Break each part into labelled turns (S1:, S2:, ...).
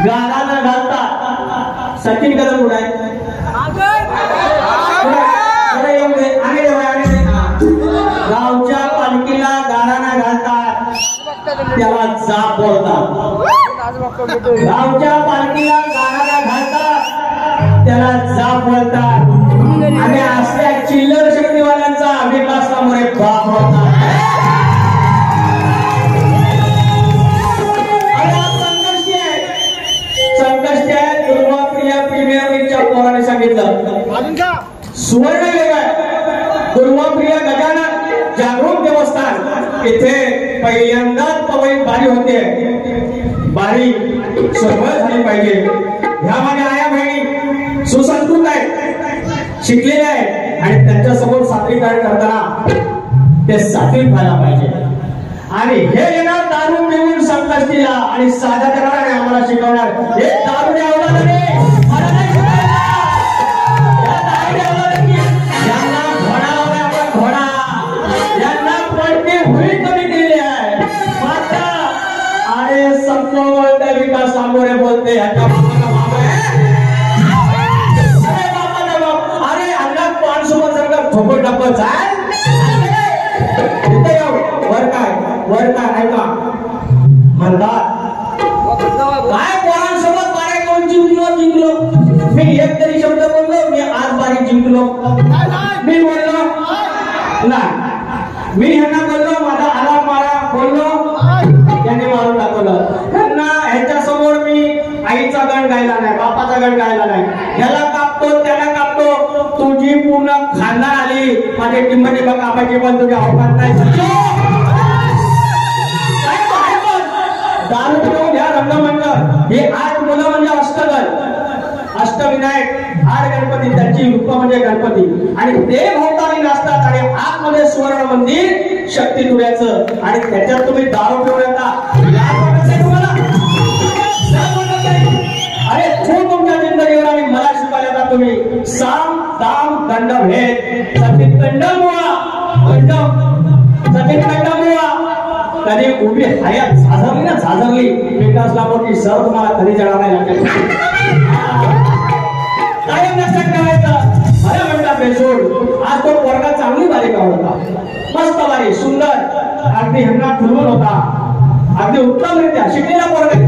S1: गाराला घालतात सचिन कदम कुठे आहे गावच्या पालखीला गाराना घालतात त्याला जाप बोलतात गावच्या पालखीला गाराना घालतात त्याला जाप बोलतात आणि असल्या चिल्लर शक्तीवाल्यांचा विकास सामोरे बाप होतात संकष्टी आहे दुर्वाप्रिया प्रीमियर लीगच्या पोराने सांगितलं सुवर्ण योग आहे दुर्वाप्रिया गजानन जागृत देवस्थान इथे पहिल्यांदाच पवई बारी होते बारी सफळ झाली पाहिजे ह्या माझ्या आया बहिणी सुसंस्कृत आहेत शिकलेले आहेत आणि त्यांच्या समोर सात्विकरण करताना ते सात्विक व्हायला पाहिजे आणि हे येणार दारू पिऊन संकष्टीला आणि साधा करणार आणि आम्हाला शिकवणार हे दारू द्यावं नाही मला नाही यांना घोडावला आपण घोडा यांना पडते हुई कमी केलेली आहे मात्र अरे सबको बोलते विकास सामोरे बोलते ह्याच्या अरे अंगात पानसोबत जर का ठोकत टाकत वर काय ऐका म्हणतात काय पोरांसोबत बारे कोण जिंकलो मी एक तरी शब्द बोललो मी आज बारी जिंकलो मी बोललो नाही मी ह्यांना बोललो माझा आला मारा बोललो त्यांनी मारून दाखवलं त्यांना ह्याच्या समोर मी आईचा गण गायला नाही बापाचा गण गायला नाही ह्याला कापतो त्याला कापतो तुझी पूर्ण खानदान आली माझे टिंबटी बघ कापायची पण तुझ्या अवकात नाही दारू पिऊन घ्या रंगमंडळ हे 8 मुलं म्हणजे अष्टविनायक 8 गणपती त्यांची रूप म्हणजे गणपती आणि ते भोवताली नाचतात आणि आतमध्ये सुवर्ण मंदिर शक्ती तुऱ्याचं आणि त्याच्यात तुम्ही दारू पिऊन येता अरे खूप तुमच्या जिंदगीवर आणि मला शिकवायला तुम्ही साम दाम दंड भेद सचिन दंडमुळा सचिन दंडमुळा कधी उभी हयात झाजरली विकासला मोठी सर तुम्हाला कधी जळा नाही लागेल कायम लक्षात ठेवायचं मला म्हणता बेसोड आज तो पोरगा चांगली बारीक होता मस्त बारी सुंदर अगदी ह्यांना खुलवून होता अगदी उत्तमरित्या शिकलेला पोरगा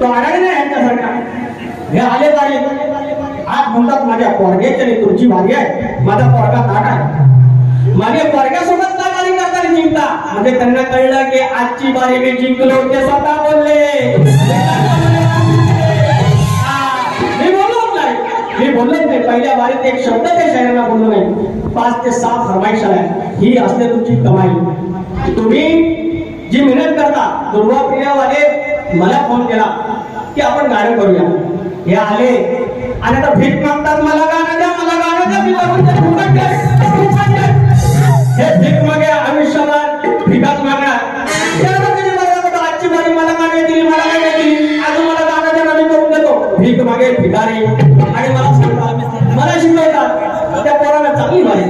S1: तो आढळले नाही ह्यांच्यासारखा हे आले बारीक आज म्हणतात माझ्या पोरग्याची आणि तुमची बारी आहे माझा पोरगा ताट आहे माझ्या पोरग्यासोबत का बारी करताना जिंकता म्हणजे त्यांना कळलं की आजची बारी मी जिंकलो ते स्वतः बोलले मी बोललो नाही पहिल्या बारीत एक शब्द त्या शायरांना बोललो नाही 5 ते 6 फरमाईश आहे ही असते तुमची कमाई तुम्ही जी मेहनत करता दुर्वाप्रियावाले मला फोन केला की आपण गाणं करूया हे आले आणि आता भीक मागतात मला गाणं द्या मी हे भीक मागे आयुष्यभर भिकाच मागणार आजची बारी मला गाणं दिली अजून मला गाणं द्या मी करून देतो भीक मागे भिकारी आणि मला सांगतात मला शिकवतात त्या पोराला चांगली बारी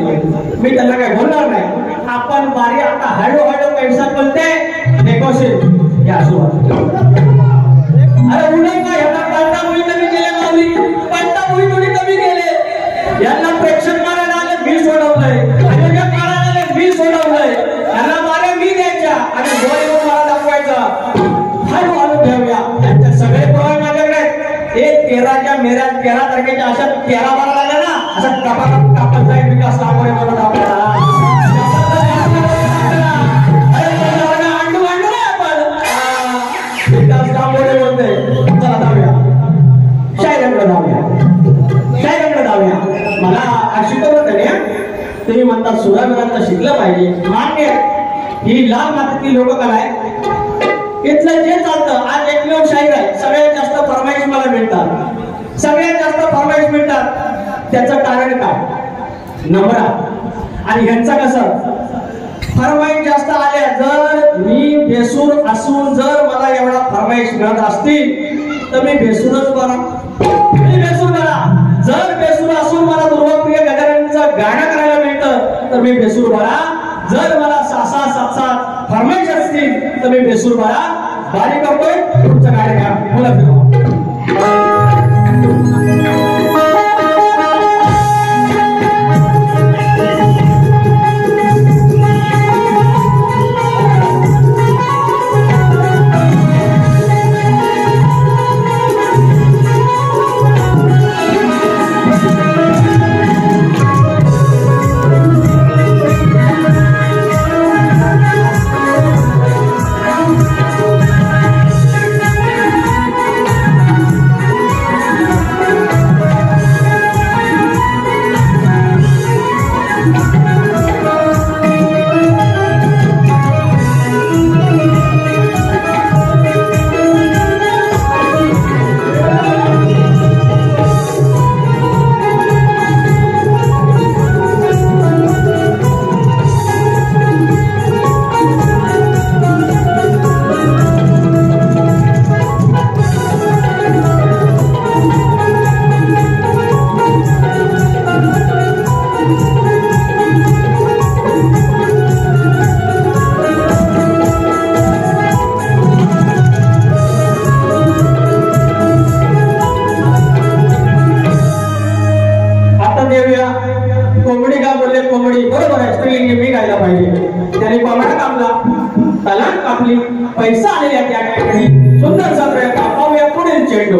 S1: मी त्यांना काय बोलणार नाही आपण बारी आता हळूहळू पैसा बोलते नेगोशिएट या अरे उन्हे काय ह्यांना पलटा मुली कमी केले माऊली पलटा मुली थोडी कमी केले यांना प्रेक्षक मारायला आले मी सोडवलंय आणि मारायला मी सोडवलंय यांना मारे मी द्यायच्या आणि गोळे मला दाखवायचा हळूहळू ठेवूया त्यांचे सगळे प्रवाह माझ्याकडे एक 13 तारखेच्या अशा 13-12 लागल्या ना असं कापत जाईल विकास सामोरे मला दाखवायला विकास सामोरे बोलते चला जाऊया शायरांकडे जाऊया मला शिकवलं त्याने तुम्ही म्हणता सुराविरांचं शिकलं पाहिजे मान्य ही लाल मातीतली लोककला आहे इथलं जे चालतं आज एकमेव शाहीर आहे सगळ्यात जास्त फरमाईश मला मिळतात त्याचं कारण काय नम्र आणि ह्यांचा कसं फरमाईश जास्त आल्या जर मी बेसूर असून जर मला एवढा फरमाईश मिळत असतील तर मी बेसूरच बरा जर बेसूर असून मला दुर्वाप्रिया गजाननचं गाणं करायला मिळतं तर मी बेसूर बरा जर मला 6-7 फरमाईश असतील तर मी बेसूर बरा बारी करतोय तुमचं गाणं घ्या बोला पैसा आलेल्या त्या ठिकाणी सुंदरसा प्रयत्न पाहूया पुढील चेंडू.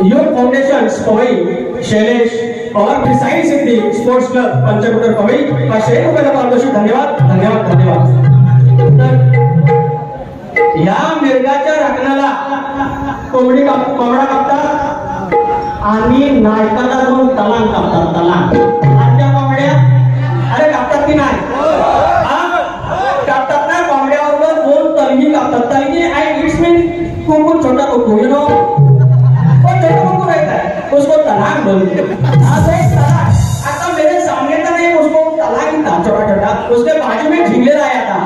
S1: योग फाउंडेशन पवई शैलेश पवार प्रिसाइड सिटी स्पोर्ट्स क्लब पंचकुटर पवई 500 रुपयाला पारितोषिक. धन्यवाद धन्यवाद धन्यवाद. या मिरगाच्या राखणाला कोंबडा कापतात आणि नायकाला जाऊन तलांग कापतात. तलांग आजच्या कोंबड्या अरे कापतात की नाही? कापतात ना. कोंबड्यावर दोन तलगी कापतात. तलगी आई इट्स मीन कुंकू छोटा कुंकू यू नो. छोटा कुंकू रहता है उसको तलांग बोलते हैं. आता मेरे सामने तो नहीं उसको तलांग था छोटा छोटा. उसके बाजू में झिंगले आया था.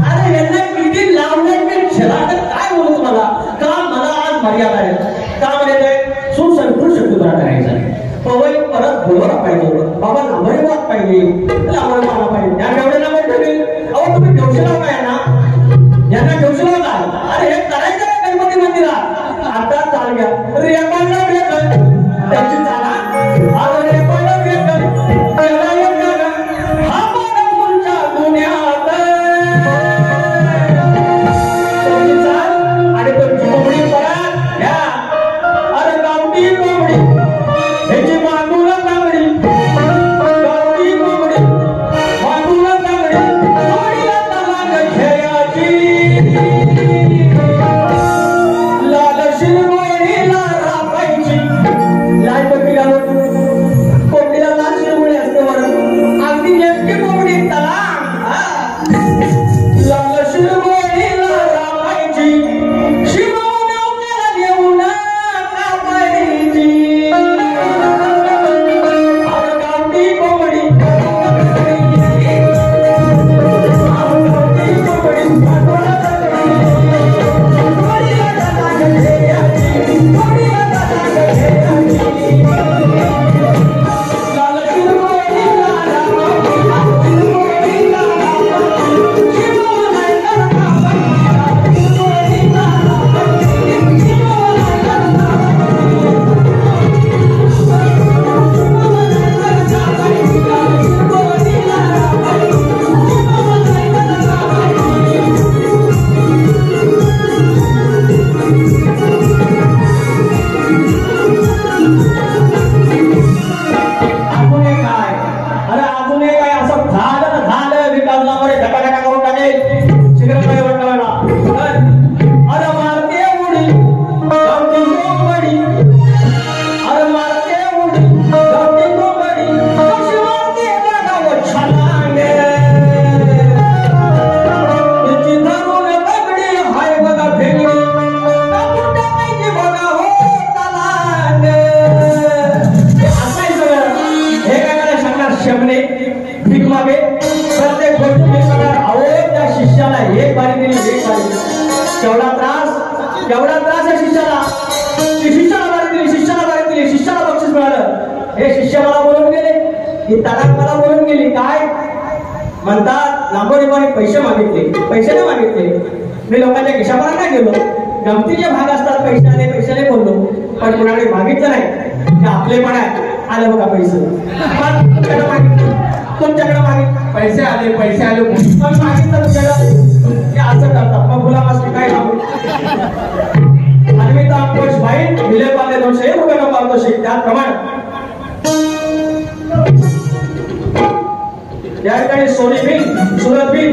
S1: अरे यांना किती लावण्यात मी झेलाटत काय बोलू तुम्हाला. का मला आज मर्यादा आहे. का म्हणजे सुसंस्कृत शब्दुरा करायचा. पवई परत बोलवला पाहिजे. बाबा नामही वाद पाहिजे. लावण मारा पाहिजे. या एवढे नाव ठेवले. अहो तुम्ही ठेवशील काय ना यांना ठेवशील काय. अरे हे करायचं का गणपती मंदिरात. आता चाल घ्या रेपांना भेटल त्याची चाला. अरे रेपांना भेटल त्याला येतं हा पाडा तुमच्या गुन्ह्यात. आणि तो कोंबडी परत घ्या. अरे गावठी कोंबडी ह्याची मांडूला तांबडी. गावठी कोंबडी मांडूला तांबडी. कोंबडीला तलांग खेळाची. लाल शिरगोळीला रापायची. लाल टोपी घालून कोंबडीला लाल शिरगोळी असते बरं. अगदी नेमकी कोंबडी तलांग. लाल शिरगोळीला रापायची. शिवून उकळा देऊन कापायची. अरे गावठी कोंबडी केवढा त्रास आहे शिष्याला. शिष्याला बारी दिली. शिष्याला बक्षीस मिळालं. हे शिष्य मला बोलून गेले. ही तडाख मला बोलून गेली. काय म्हणतात लांबोडीपणे पैसे मागितले. पैसे नाही मागितले. मी लोकांच्या खिशापर्यंत काय गेलो. गमतीचे भाग असतात. पैशाने बोललो. पण कुणाकडे मागितलं नाही. ते आपले पण आहे. आलं बघा पैसे. तुमच्याकडे मागितले पैसे आले पण मागितलं तुमच्याकडे असं करतात. मग गुलामास काय सांगू. आणि मी तर अंकुश भाई विले पाले 200 रुपयाला पारितोषिक. त्याप्रमाणे या ठिकाणी सोनी बिन सुरत बिन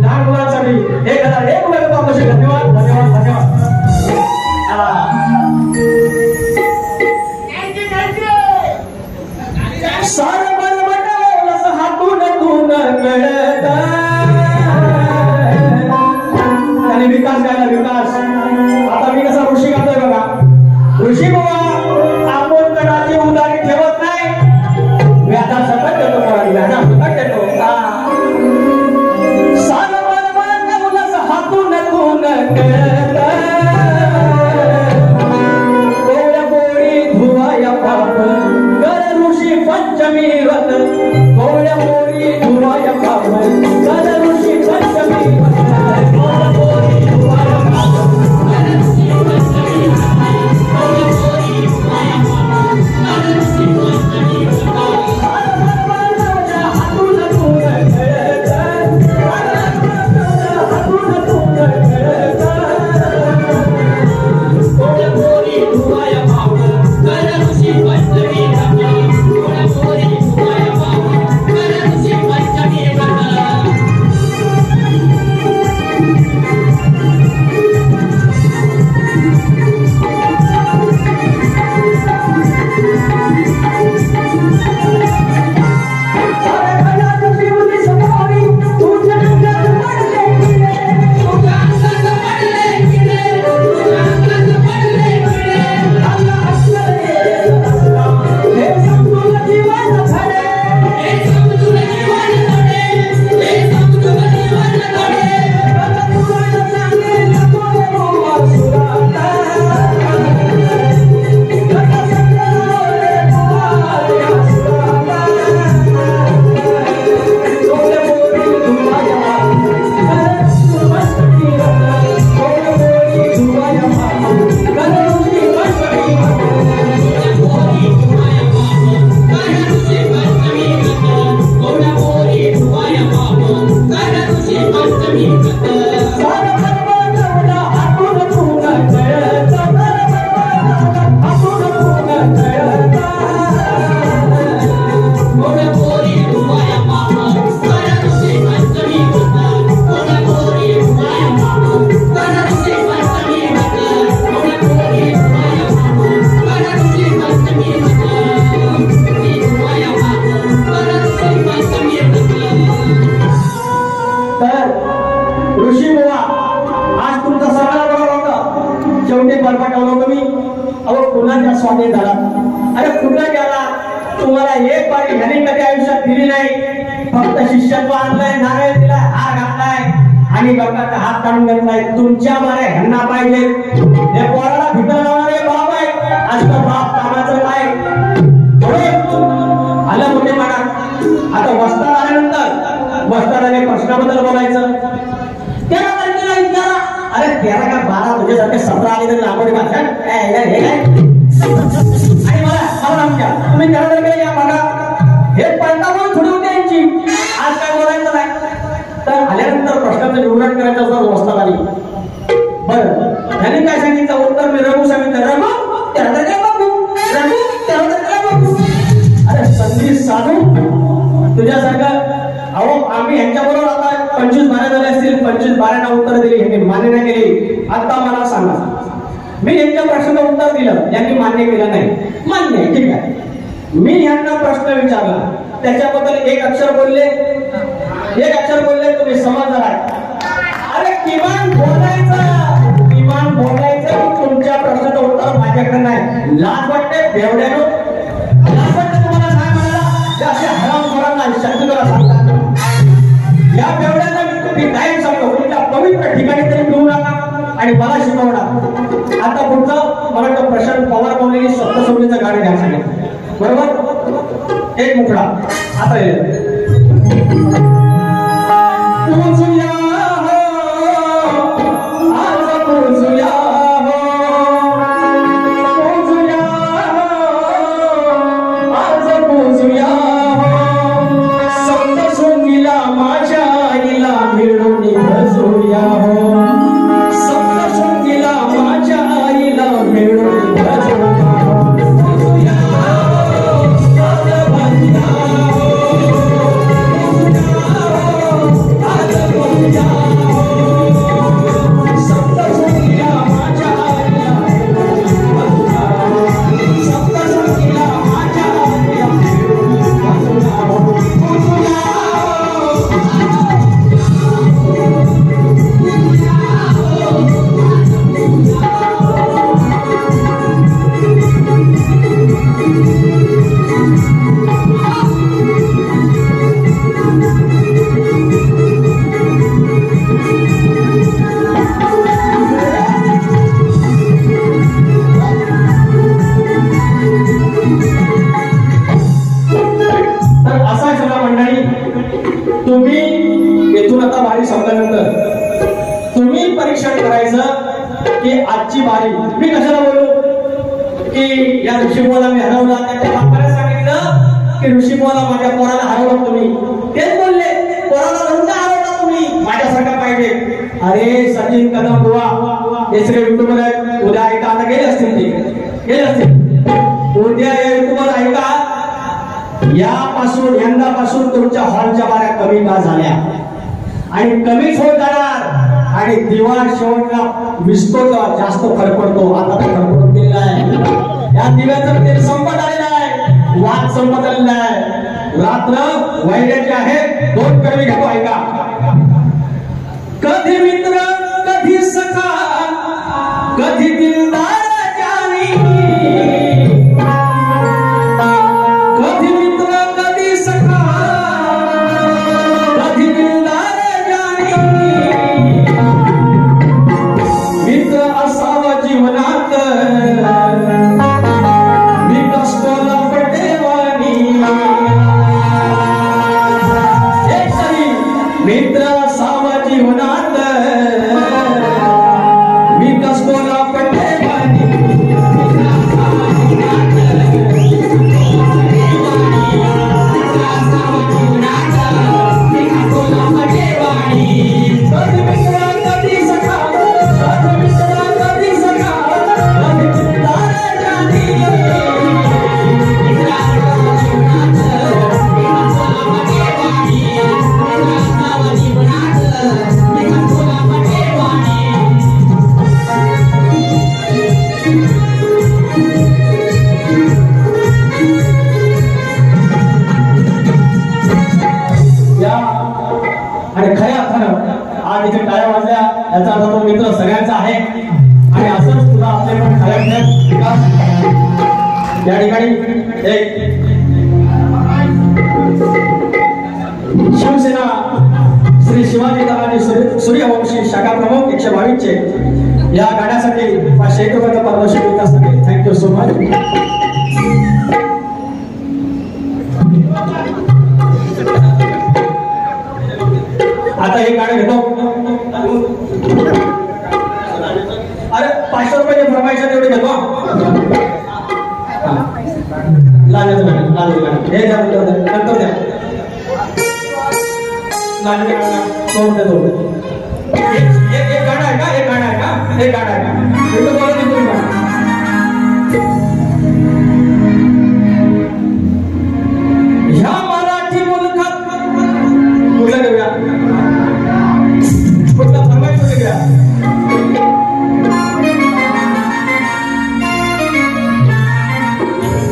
S1: लहान मुलांसाठी 1001 रुपयाला पारितोषिक. धन्यवाद धन्यवाद धन्यवाद. सारं बटवलं हातून तून कळत. आणि विकास गायला विकास. आता मी कसा ऋषी गातोय बघा. ऋषी बाबा आपण कडाची उदारी ठेवत नाही. व्याधा सकट देतो. व्याधा सकट देतो. सारं बटवलं हातून तून कळत. पंचमी व्रत गोळ्या पोळी धुवाया पावन. स्वामी झाला. अरे कुठं गेला? तुम्हाला एक बारी ह्याने कधी आयुष्यात दिली नाही. फक्त शिष्यत्व आणलंय, नारळ दिलाय, हार घातलाय आणि गंगाचा हात काढून घेतलाय. तुमच्या बारे ह्यांना पाहिजे. हे पोराला भितर लावणारे बाप आहे. आज तर बाप कामाचं काय आलं मोठे मनात. आता वस्ताद आल्यानंतर वस्तादाने प्रश्नाबद्दल बोलायचं. त्याला तारखेला विचारा. अरे 13 का 12 तुझ्यासारखे 17 आले तरी लांबडी भाषा आणि मला आमच्या तुम्ही 13 तारखेला या बघा. हे पलटावून थोडी होती यांची. आज काय बोलायचं नाही. तर आल्यानंतर प्रश्नाचं निवडण करायचं असं वस्ताद आली. बरं त्यांनी काय सांगितलं उत्तर? मी रघु सांगितलं. रघु 13 तारखेला बघू. रघु 13 तारखेला बघू. अरे संधी साधू तुझ्यासारखं. अहो आम्ही यांच्याबरोबर आता 25-12 झाले असतील. 25-12 उत्तर दिली. यांनी मान्य नाही केली. आता मला सांगा, मी यांच्या प्रश्नाचं उत्तर दिलं, यांनी मान्य केलं नाही. मान्य आहे, ठीक आहे. मी यांना प्रश्न विचारला, त्याच्याबद्दल एक अक्षर बोलले, तुम्ही समजदार. अरे किमान बोलायचं तुमच्या प्रश्नाचं उत्तर माझ्याकडे नाही. लाज वाटते बेवड्यानो. लाज वाटते तुम्हाला काय म्हणाला? असे हरामखोरांना शब्दाला सांगतात. या बेवड्यांना मी कायम सांगतो, तुमच्या पवित्र ठिकाणी तरी घेऊ नका आणि मला शिकवणार. आता पुढचं मला वाटतं प्रशांत पवार बोललेली सप्तसंगीचं गाणं घ्या सांगितलं. बरोबर? एक मुखडा आता येईल. आजची बारी मी कशाला बोलू की या ऋषीमुळाला मी हरवला. त्याच्या बापाला सांगितलं की ऋषीमुळाला माझ्या पोराला हरवलं तुम्ही. तेच बोलले, पोराला धरून हरवला तुम्ही, माझ्यासारखा पाहिजे. अरे सचिन कदम बुवा तिसरे युट्यूबर आहेत. उद्या ऐका. आता गेले असतील उद्या या युट्यूबर ऐका. यापासून यंदापासून तुमच्या हॉलच्या बाऱ्या कमी का झाल्या आणि कमीच होत जाणार. आणि दिवाळ शेवटला विसतो जास्त फरक पडतो. आता तो फरक पडून गेलेला आहे. या दिव्याचं तेल संपत आलेलं आहे. वाद संपत आलेला आहे. रात्र वैराची आहे. 2 कडवी घेतो ऐका. कधी मित्र कधी सखा कधी दिलदार जानी. कधी मित्र कधी सखा कधी दिलदार जानी. मित्र असावा जीवनात मी कसला पटेवानी. मित्र असावा जीवनात मी कसला पटेवानी. आणि खऱ्या अर्थानं आज इथे टाळ्या वाजल्या याचा अर्थ तो मित्र सगळ्यांचा आहे. आणि असंच तुला आपले पण खऱ्या विकास या ठिकाणी एक शिवसेना श्री शिवाजी तानाजी सूर्यवंशी शाखा प्रमुख 122 चे या गाण्यासाठी 501 रुपयाचा पारितोषिक विकासासाठी थँक्यू सो मच. आता हे गाणं घेतो. अरे 500 रुपयाची फरमाईश तेवढे घेतो. लाजच गाणं हे द्या नंतर द्या. एक गाणं आहे का? एक गाणं आहे का? एक गाणं आहे का? ह्या मराठी मुलखात कुठला घेऊया? कुठला फरमाईश कुठे घ्या?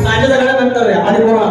S1: लाजाचं गाणं नंतर द्या. आधी बोला.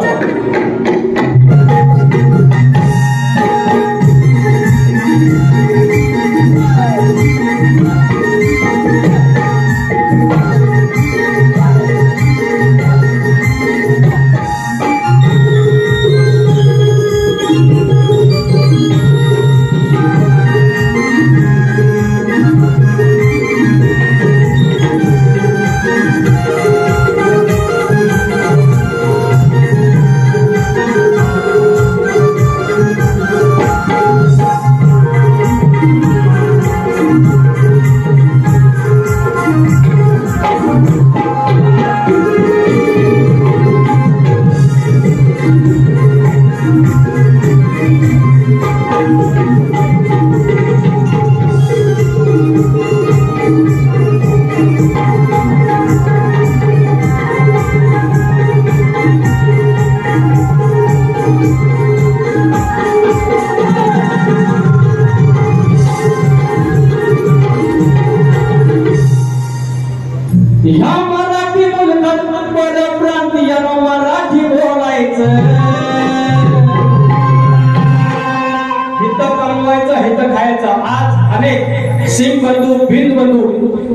S1: सिंग बंधू बिंद बंधू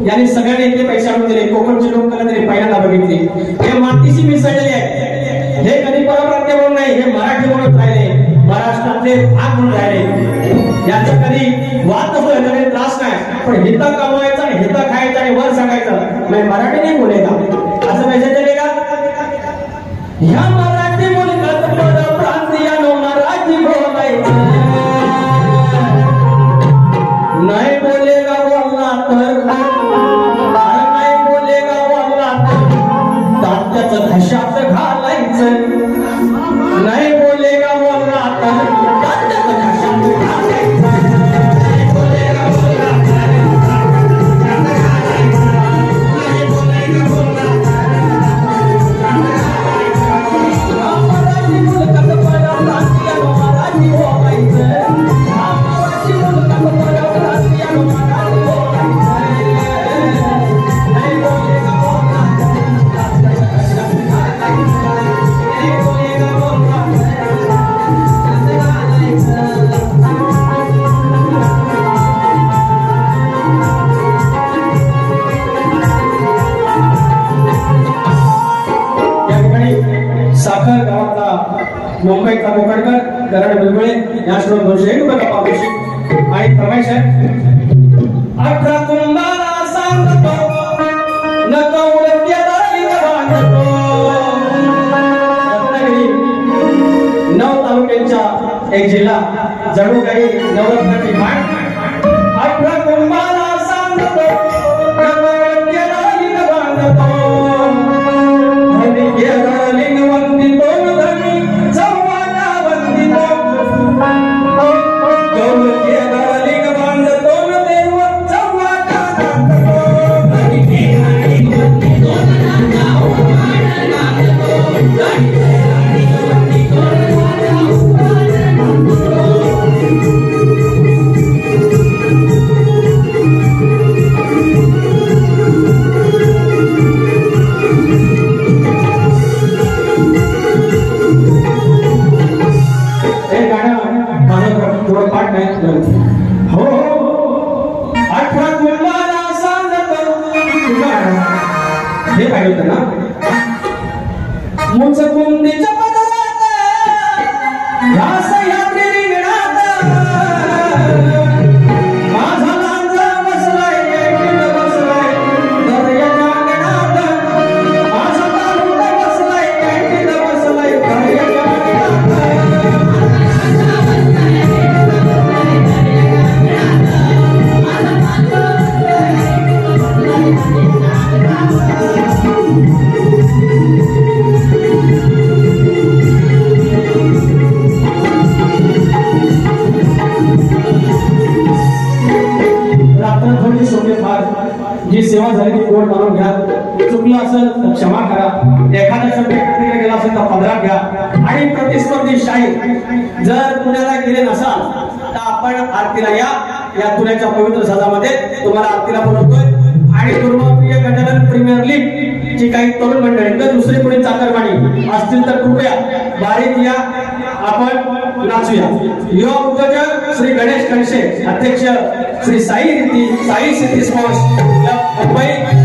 S1: यांनी सगळ्यांनी इथे पैसे आणून दिले. कोकणची लोककला तरी पहिल्यांदा बघितली. हे मातीशी मिसळलेले आहे. हे कधी परप्रांतीय म्हणून नाही, हे मराठी म्हणून राहिले, महाराष्ट्रातले भाग म्हणून राहिले. याचा कधी वाद नसतो, याचा काही त्रास नाही. पण हित कमवायचं आणि हित खायचं आणि वर सांगायचं मैं मराठी नाही बोलेगा असं पैसे चलेगा? ह्या मराठी मुलखात परप्रांतीयानो मराठी बोलायचं नाही. बोलेगा बोलला तर नाही बोलेगा बोलला तर दात्याचं घशात घालायचं. नाही बोलेगा बोलला तर दात्याचं घशात घालायचं. नाही बोलेगा बोलला तर नाही बोलेगा बोलला मराठी मुलखात परप्रांतीयानो मराठी बोलायचं. मराठी मुलखात परप्रांतीयानो मराठी बोलायचं. नाही बोलेगा बोलला तर दात्याचं घशात घालायचं. नाही बोलेगा बोलला तर घालायचं. या ठिकाणी साखर गावातला मुंबईचा मोकडकर करण बिलगुळे या श्रोत 201 रुपयाचा पारितोषिक आणि फरमाईश आहे. 18 कुंभारा सांगतो नका उडत्याला बांधतो. रत्नागिरी 9 तालुक्यांच्या एक जिल्हा जणू काही नवरत्नाची माळ. 18 कुंभारा सांगतो नका उडत्याला बांधतो. धनी लिंग वंदितो धनी संवादा वंदितो. गौरके लिंग बांधतो देव संवादा बांधतो. धनी लिंग वंदितो पाठ नाही हो. 18 कुंभारा सांगतो हे पाहिजे होतं ना. मुचकुंदीच्या पदरात ह्या सह्याद्री रिंगणात माझा लांजा बसलाय ऐटीत बसलाय दर्याच्या अंगणात. माझा लांजा बसलाय ऐटीत बसलाय दर्याच्या जी सेवा झाली ती कोण मानून घ्या. चुकलं असेल तर क्षमा करा. एखाद्या शब्द गेला असेल तर पदरात घ्या. आणि प्रतिस्पर्धी शाही जर पुण्याला गेले नसाल तर आपण आरतीला या पुण्याच्या पवित्र सदामध्ये तुम्हाला आरतीला बोलवतोय. आणि दुर्वाप्रिय गजानन प्रीमियर लीग जी काही तरुण मंडळी तर दुसरी कोणी चाकरमानी असतील तर कृपया बारीक या, आपण नाचूया. युवा उद्योजक श्री गणेश कणशे, अध्यक्ष Shri Sai city sports club Mumbai.